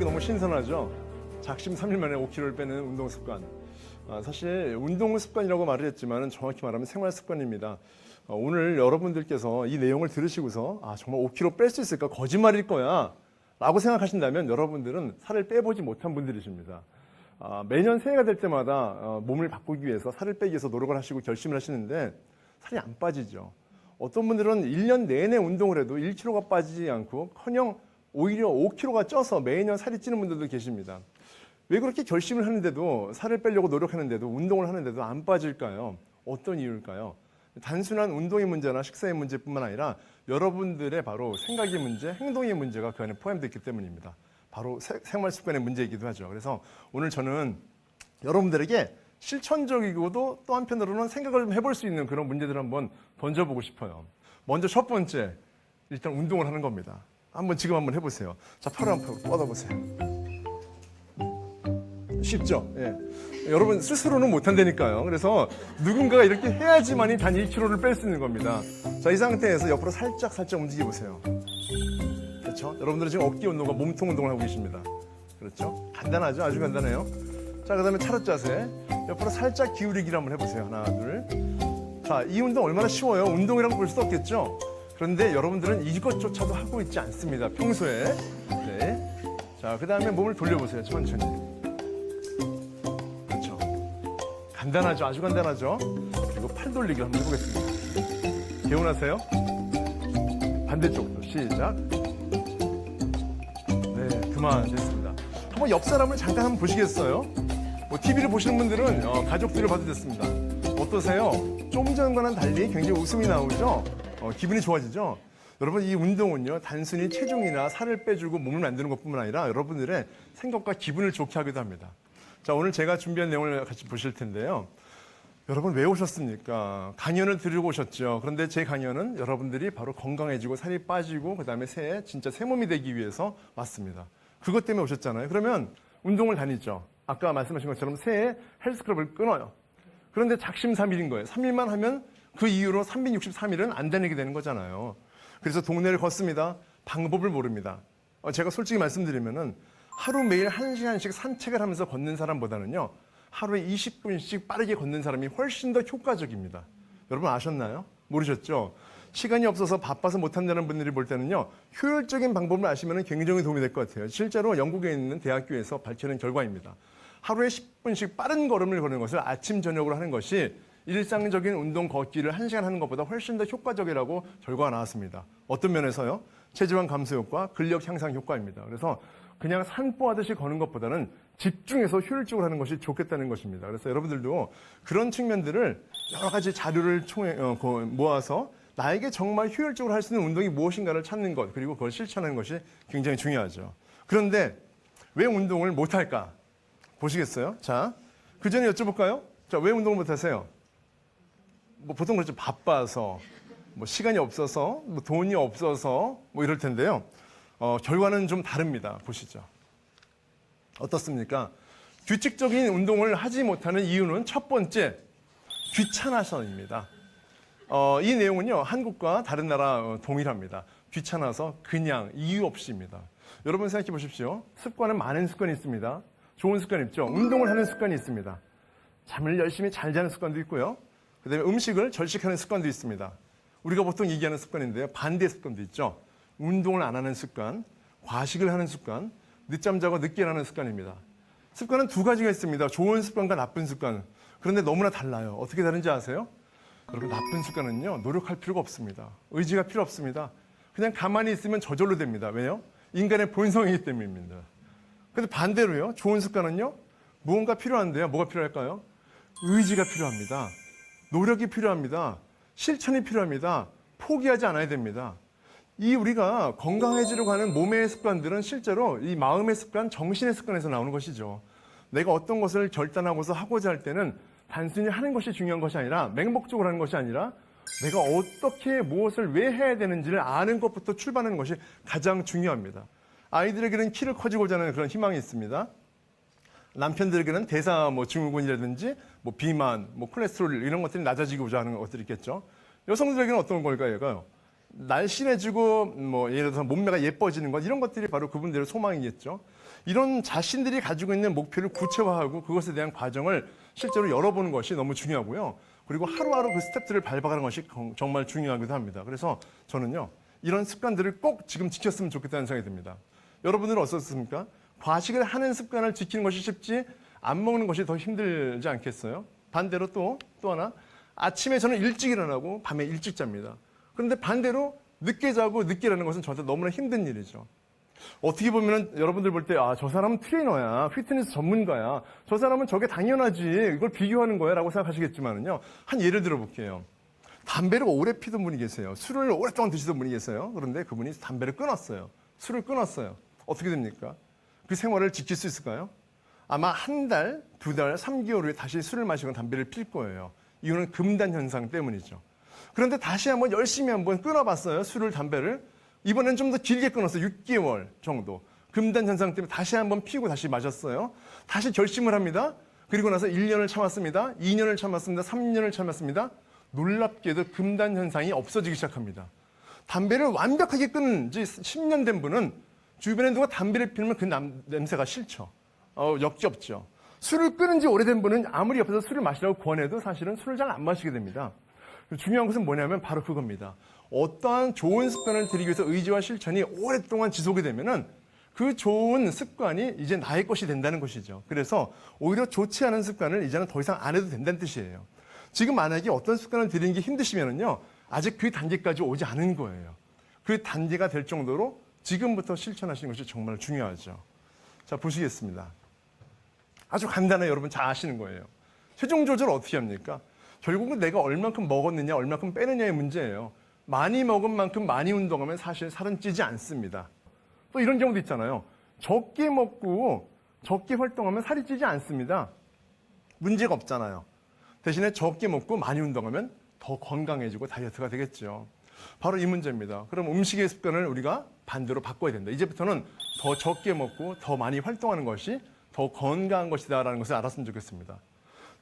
나오기 너무 신선하죠. 작심 3일 만에 5kg를 빼는 운동 습관. 사실 운동 습관이라고 말을 했지만 정확히 말하면 생활 습관입니다. 오늘 여러분들께서 이 내용을 들으시고서 정말 5kg 뺄 수 있을까? 거짓말일 거야 라고 생각하신다면 여러분들은 살을 빼보지 못한 분들이십니다. 매년 새해가 될 때마다 몸을 바꾸기 위해서 살을 빼기 위해서 노력을 하시고 결심을 하시는데 살이 안 빠지죠. 어떤 분들은 1년 내내 운동을 해도 1kg가 빠지지 않고 커녕 오히려 5kg가 쪄서 매년 살이 찌는 분들도 계십니다. 왜 그렇게 결심을 하는데도 살을 빼려고 노력하는데도 운동을 하는데도 안 빠질까요? 어떤 이유일까요? 단순한 운동의 문제나 식사의 문제뿐만 아니라 여러분들의 바로 생각의 문제, 행동의 문제가 그 안에 포함되어 있기 때문입니다. 바로 생활 습관의 문제이기도 하죠. 그래서 오늘 저는 여러분들에게 실천적이고도 또 한편으로는 생각을 좀 해볼 수 있는 그런 문제들을 한번 던져보고 싶어요. 먼저 첫 번째, 일단 운동을 하는 겁니다. 지금 한번 해보세요. 자, 팔을 한번 뻗어보세요. 쉽죠? 예. 여러분 스스로는 못한다니까요. 그래서 누군가가 이렇게 해야지만이 단 1kg를 뺄 수 있는 겁니다. 자, 이 상태에서 옆으로 살짝 움직여보세요. 그렇죠? 여러분들은 지금 어깨 운동과 몸통 운동을 하고 계십니다. 그렇죠? 간단하죠? 아주 간단해요. 자, 그 다음에 차렷 자세. 옆으로 살짝 기울이기를 한번 해보세요. 하나, 둘. 자, 이 운동 얼마나 쉬워요? 운동이라고 볼 수도 없겠죠? 그런데 여러분들은 이것조차도 하고 있지 않습니다. 평소에. 네. 자, 그 다음에 몸을 돌려보세요. 천천히. 그렇죠. 간단하죠? 아주 간단하죠? 그리고 팔 돌리기 한번 해보겠습니다. 개운하세요? 반대쪽도 시작. 네, 그만 됐습니다. 한번 옆 사람을 잠깐 한번 보시겠어요? TV를 보시는 분들은 가족들을 봐도 됐습니다. 어떠세요? 좀 전과는 달리 굉장히 웃음이 나오죠? 기분이 좋아지죠? 여러분, 이 운동은요, 단순히 체중이나 살을 빼주고 몸을 만드는 것뿐만 아니라 여러분들의 생각과 기분을 좋게 하기도 합니다. 자, 오늘 제가 준비한 내용을 같이 보실 텐데요. 여러분, 왜 오셨습니까? 강연을 들으고 오셨죠? 그런데 제 강연은 여러분들이 바로 건강해지고 살이 빠지고 그 다음에 새해 진짜 새 몸이 되기 위해서 왔습니다. 그것 때문에 오셨잖아요. 그러면 운동을 다니죠. 아까 말씀하신 것처럼 새해 헬스클럽을 끊어요. 그런데 작심삼일인 거예요. 3일만 하면 그 이후로 363일은 안 다니게 되는 거잖아요. 그래서 동네를 걷습니다. 방법을 모릅니다. 제가 솔직히 말씀드리면은 하루 매일 1시간씩 산책을 하면서 걷는 사람보다는요, 하루에 20분씩 빠르게 걷는 사람이 훨씬 더 효과적입니다. 여러분 아셨나요? 모르셨죠? 시간이 없어서 바빠서 못한다는 분들이 볼 때는요, 효율적인 방법을 아시면 굉장히 도움이 될 것 같아요. 실제로 영국에 있는 대학교에서 밝혀낸 결과입니다. 하루에 10분씩 빠른 걸음을 걷는 것을 아침, 저녁으로 하는 것이 일상적인 운동 걷기를 1시간 하는 것보다 훨씬 더 효과적이라고 결과가 나왔습니다. 어떤 면에서요? 체지방 감소 효과, 근력 향상 효과입니다. 그래서 그냥 산보하듯이 걷는 것보다는 집중해서 효율적으로 하는 것이 좋겠다는 것입니다. 그래서 여러분들도 그런 측면들을 여러 가지 자료를 모아서 나에게 정말 효율적으로 할 수 있는 운동이 무엇인가를 찾는 것, 그리고 그걸 실천하는 것이 굉장히 중요하죠. 그런데 왜 운동을 못할까? 보시겠어요? 자, 그 전에 여쭤볼까요? 자, 왜 운동을 못하세요? 보통 그렇죠. 바빠서, 시간이 없어서, 돈이 없어서, 이럴 텐데요. 결과는 좀 다릅니다. 보시죠. 어떻습니까? 규칙적인 운동을 하지 못하는 이유는 첫 번째, 귀찮아서입니다. 이 내용은요, 한국과 다른 나라 동일합니다. 귀찮아서 그냥 이유 없이입니다. 여러분 생각해 보십시오. 습관은 많은 습관이 있습니다. 좋은 습관이 있죠. 운동을 하는 습관이 있습니다. 잠을 열심히 잘 자는 습관도 있고요. 그다음에 음식을 절식하는 습관도 있습니다. 우리가 보통 얘기하는 습관인데요. 반대 습관도 있죠. 운동을 안 하는 습관, 과식을 하는 습관, 늦잠 자고 늦게 일어나는 습관입니다. 습관은 두 가지가 있습니다. 좋은 습관과 나쁜 습관. 그런데 너무나 달라요. 어떻게 다른지 아세요? 여러분, 나쁜 습관은요, 노력할 필요가 없습니다. 의지가 필요 없습니다. 그냥 가만히 있으면 저절로 됩니다. 왜요? 인간의 본성이기 때문입니다. 근데 반대로요, 좋은 습관은요, 무언가 필요한데요. 뭐가 필요할까요? 의지가 필요합니다. 노력이 필요합니다. 실천이 필요합니다. 포기하지 않아야 됩니다. 이 우리가 건강해지려고 하는 몸의 습관들은 실제로 이 마음의 습관, 정신의 습관에서 나오는 것이죠. 내가 어떤 것을 결단하고서 하고자 할 때는 단순히 하는 것이 중요한 것이 아니라, 맹목적으로 하는 것이 아니라 내가 어떻게 무엇을 왜 해야 되는지를 아는 것부터 출발하는 것이 가장 중요합니다. 아이들에게는 키를 커지고자 하는 그런 희망이 있습니다. 남편들에게는 대사 증후군이라든지 비만, 콜레스테롤 이런 것들이 낮아지고자 하는 것들이 있겠죠. 여성들에게는 어떤 걸까요? 날씬해지고 예를 들어서 몸매가 예뻐지는 것, 이런 것들이 바로 그분들의 소망이겠죠. 이런 자신들이 가지고 있는 목표를 구체화하고 그것에 대한 과정을 실제로 열어보는 것이 너무 중요하고요. 그리고 하루하루 그 스텝들을 밟아가는 것이 정말 중요하기도 합니다. 그래서 저는요, 이런 습관들을 꼭 지금 지켰으면 좋겠다는 생각이 듭니다. 여러분들은 어떻습니까? 과식을 하는 습관을 지키는 것이 쉽지 안 먹는 것이 더 힘들지 않겠어요? 반대로 또 하나, 아침에 저는 일찍 일어나고 밤에 일찍 잡니다. 그런데 반대로 늦게 자고 늦게 일어나는 것은 저한테 너무나 힘든 일이죠. 어떻게 보면 여러분들 볼 때, 아, 저 사람은 트레이너야, 피트니스 전문가야, 저 사람은 저게 당연하지, 이걸 비교하는 거야 라고 생각하시겠지만은요, 한 예를 들어 볼게요. 담배를 오래 피던 분이 계세요. 술을 오랫동안 드시던 분이 계세요. 그런데 그분이 담배를 끊었어요. 술을 끊었어요. 어떻게 됩니까? 그 생활을 지킬 수 있을까요? 아마 한 달, 두 달, 3개월 후에 다시 술을 마시거나 담배를 필 거예요. 이유는 금단 현상 때문이죠. 그런데 다시 한번 열심히 한번 끊어봤어요. 술을, 담배를. 이번엔 좀 더 길게 끊었어요. 6개월 정도. 금단 현상 때문에 다시 한번 피우고 다시 마셨어요. 다시 결심을 합니다. 그리고 나서 1년을 참았습니다. 2년을 참았습니다. 3년을 참았습니다. 놀랍게도 금단 현상이 없어지기 시작합니다. 담배를 완벽하게 끊은 지 10년 된 분은 주변에 누가 담배를 피우면 그 냄새가 싫죠. 역겹죠. 술을 끊은 지 오래된 분은 아무리 옆에서 술을 마시라고 권해도 사실은 술을 잘 안 마시게 됩니다. 중요한 것은 뭐냐면 바로 그겁니다. 어떠한 좋은 습관을 들이기 위해서 의지와 실천이 오랫동안 지속이 되면은 그 좋은 습관이 이제 나의 것이 된다는 것이죠. 그래서 오히려 좋지 않은 습관을 이제는 더 이상 안 해도 된다는 뜻이에요. 지금 만약에 어떤 습관을 들이는 게 힘드시면은요, 아직 그 단계까지 오지 않은 거예요. 그 단계가 될 정도로 지금부터 실천하시는 것이 정말 중요하죠. 자, 보시겠습니다. 아주 간단해, 여러분 잘 아시는 거예요. 체중 조절 어떻게 합니까? 결국은 내가 얼만큼 먹었느냐, 얼만큼 빼느냐의 문제예요. 많이 먹은 만큼 많이 운동하면 사실 살은 찌지 않습니다. 또 이런 경우도 있잖아요. 적게 먹고 적게 활동하면 살이 찌지 않습니다. 문제가 없잖아요. 대신에 적게 먹고 많이 운동하면 더 건강해지고 다이어트가 되겠죠. 바로 이 문제입니다. 그럼 음식의 습관을 우리가 반대로 바꿔야 된다. 이제부터는 더 적게 먹고 더 많이 활동하는 것이 더 건강한 것이다라는 것을 알았으면 좋겠습니다.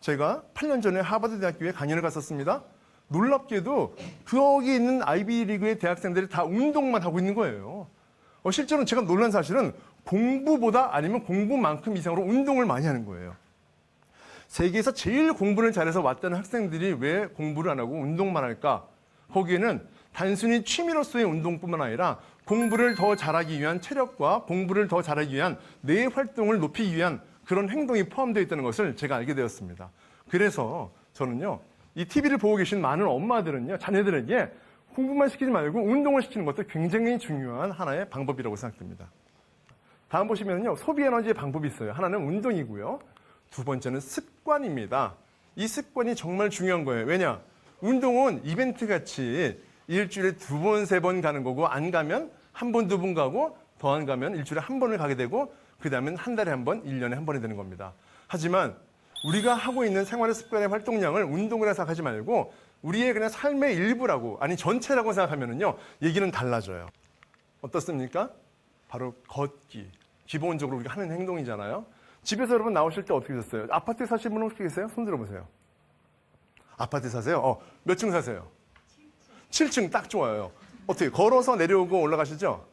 제가 8년 전에 하버드 대학교에 강연을 갔었습니다. 놀랍게도 거기 있는 아이비리그의 대학생들이 다 운동만 하고 있는 거예요. 실제로는 제가 놀란 사실은 공부보다 아니면 공부만큼 이상으로 운동을 많이 하는 거예요. 세계에서 제일 공부를 잘해서 왔다는 학생들이 왜 공부를 안 하고 운동만 할까? 거기에는 단순히 취미로서의 운동뿐만 아니라 공부를 더 잘하기 위한 체력과 공부를 더 잘하기 위한 뇌 활동을 높이기 위한 그런 행동이 포함되어 있다는 것을 제가 알게 되었습니다. 그래서 저는요, 이 TV를 보고 계신 많은 엄마들은요, 자녀들에게 공부만 시키지 말고 운동을 시키는 것도 굉장히 중요한 하나의 방법이라고 생각됩니다. 다음 보시면요, 소비 에너지의 방법이 있어요. 하나는 운동이고요. 두 번째는 습관입니다. 이 습관이 정말 중요한 거예요. 왜냐? 운동은 이벤트 같이 일주일에 2번, 3번 가는 거고, 안 가면 한 번, 2번 가고, 더 안 가면 일주일에 한 번을 가게 되고, 그 다음엔 한 달에 한 번, 1년에 한 번이 되는 겁니다. 하지만 우리가 하고 있는 생활의 습관의 활동량을 운동이라 생각하지 말고 우리의 그냥 삶의 일부라고, 아니 전체라고 생각하면은요, 얘기는 달라져요. 어떻습니까? 바로 걷기. 기본적으로 우리가 하는 행동이잖아요. 집에서 여러분 나오실 때 어떻게 사세요? 아파트에 사시는 분은 어떻게 계세요? 손 들어보세요. 아파트에 사세요? 몇 층 사세요? 7층 딱 좋아요. 어떻게 걸어서 내려오고 올라가시죠?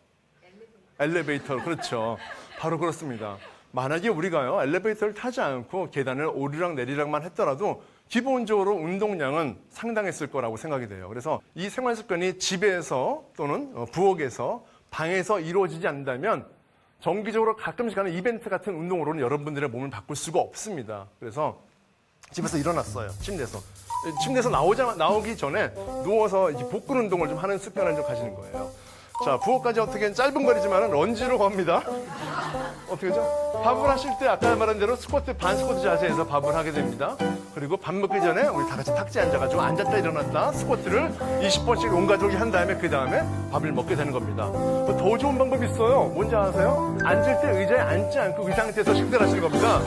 엘리베이터. 그렇죠. 바로 그렇습니다. 만약에 우리가요, 엘리베이터를 타지 않고 계단을 오르락 내리락만 했더라도 기본적으로 운동량은 상당했을 거라고 생각이 돼요. 그래서 이 생활 습관이 집에서 또는 부엌에서 방에서 이루어지지 않는다면 정기적으로 가끔씩 하는 이벤트 같은 운동으로는 여러분들의 몸을 바꿀 수가 없습니다. 그래서 집에서 일어났어요. 침대에서 나오기 전에 누워서 복근 운동을 좀 하는 습관을 좀 가지는 거예요. 자, 부엌까지 어떻게 짧은 거리지만 런지로 갑니다. 어떻게 하죠? 밥을 하실 때 아까 말한 대로 스쿼트, 반 스쿼트 자세에서 밥을 하게 됩니다. 그리고 밥 먹기 전에 우리 다 같이 탁자에 앉아가지고 앉았다 일어났다 스쿼트를 20번씩 온 가족이 한 다음에 그 다음에 밥을 먹게 되는 겁니다. 더 좋은 방법이 있어요. 뭔지 아세요? 앉을 때 의자에 앉지 않고 그 상태에서 식사를 하시는 겁니다.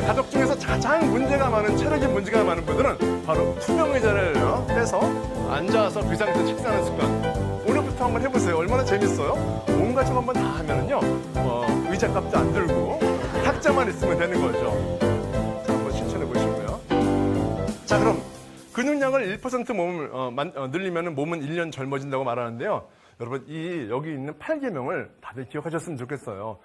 가족 중에서 가장 문제가 많은, 체력에 문제가 많은 분들은 바로 투명 의자를 빼서 앉아서 그 상태에서 식사하는 습관. 오늘부터 한번 해보세요. 얼마나 재밌어요? 온 가족 한번 다 하면은요, 의자 값도 안 들고 탁자만 있으면 되는 거죠. 자, 한번 실천해 보시고요. 자, 그럼 근육량을 1% 몸을 늘리면 몸은 1년 젊어진다고 말하는데요. 여러분 여기 있는 8계명을 다들 기억하셨으면 좋겠어요.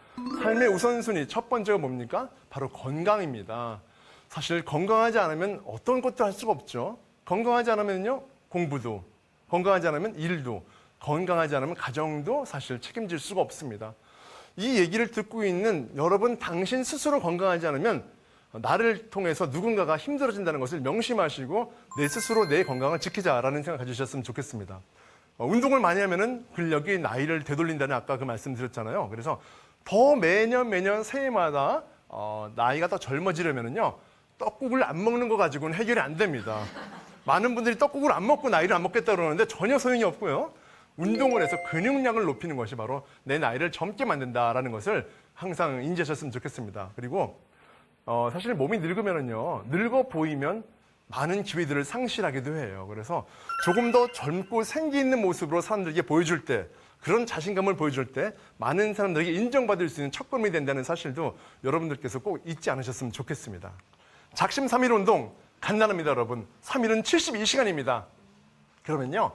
삶의 우선순위 첫 번째가 뭡니까? 바로 건강입니다. 사실 건강하지 않으면 어떤 것도 할 수가 없죠. 건강하지 않으면요 공부도, 건강하지 않으면 일도, 건강하지 않으면 가정도 사실 책임질 수가 없습니다. 이 얘기를 듣고 있는 여러분, 당신 스스로 건강하지 않으면 나를 통해서 누군가가 힘들어진다는 것을 명심하시고 내 스스로 내 건강을 지키자라는 생각 가지셨으면 좋겠습니다. 운동을 많이 하면은 근력이 나이를 되돌린다는 아까 그 말씀 드렸잖아요. 그래서 더 매년 새해마다 나이가 더 젊어지려면은요 떡국을 안 먹는 거 가지고는 해결이 안 됩니다. 많은 분들이 떡국을 안 먹고 나이를 안 먹겠다 그러는데 전혀 소용이 없고요. 운동을 해서 근육량을 높이는 것이 바로 내 나이를 젊게 만든다라는 것을 항상 인지하셨으면 좋겠습니다. 그리고 사실 몸이 늙으면은요, 늙어 보이면 많은 기회들을 상실하기도 해요. 그래서 조금 더 젊고 생기 있는 모습으로 사람들에게 보여줄 때, 그런 자신감을 보여줄 때 많은 사람들에게 인정받을 수 있는 첫걸음이 된다는 사실도 여러분들께서 꼭 잊지 않으셨으면 좋겠습니다. 작심 3일 운동 간단합니다, 여러분. 3일은 72시간입니다. 그러면요,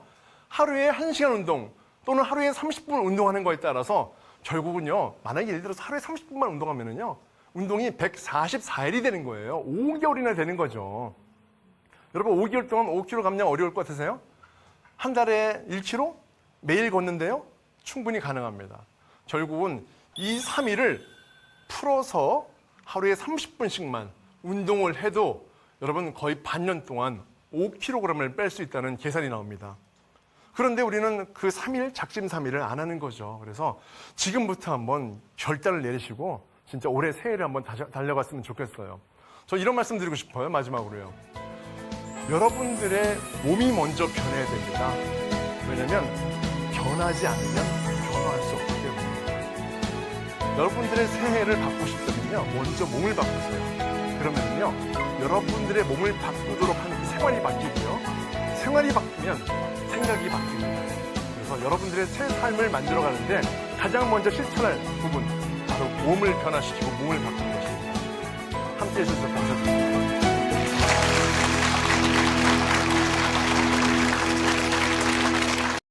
하루에 1시간 운동 또는 하루에 30분 운동하는 거에 따라서 결국은요, 만약에 예를 들어서 하루에 30분만 운동하면은요, 운동이 144일이 되는 거예요. 5개월이나 되는 거죠. 여러분 5개월 동안 5kg 감량 어려울 것 같으세요? 한 달에 1kg? 매일 걷는데요? 충분히 가능합니다. 결국은 이 3일을 풀어서 하루에 30분씩만 운동을 해도 여러분 거의 반년 동안 5kg을 뺄 수 있다는 계산이 나옵니다. 그런데 우리는 그 3일, 작심 3일을 안 하는 거죠. 그래서 지금부터 한번 결단을 내리시고 진짜 올해 새해를 한번 달려갔으면 좋겠어요. 저 이런 말씀 드리고 싶어요. 마지막으로요. 여러분들의 몸이 먼저 변해야 됩니다. 왜냐면 변하지 않으면 변화할 수 없기 때문에. 여러분들의 새해를 바꾸고 싶다면요, 먼저 몸을 바꾸세요. 그러면요, 여러분들의 몸을 바꾸도록 하는 그 생활이 바뀌고요. 생활이 바뀌면 생각이 바뀝니다. 그래서 여러분들의 새 삶을 만들어가는데 가장 먼저 실천할 부분, 바로 몸을 변화시키고 몸을 바꾸는 것입니다. 함께해 주셔서 감사드립니다.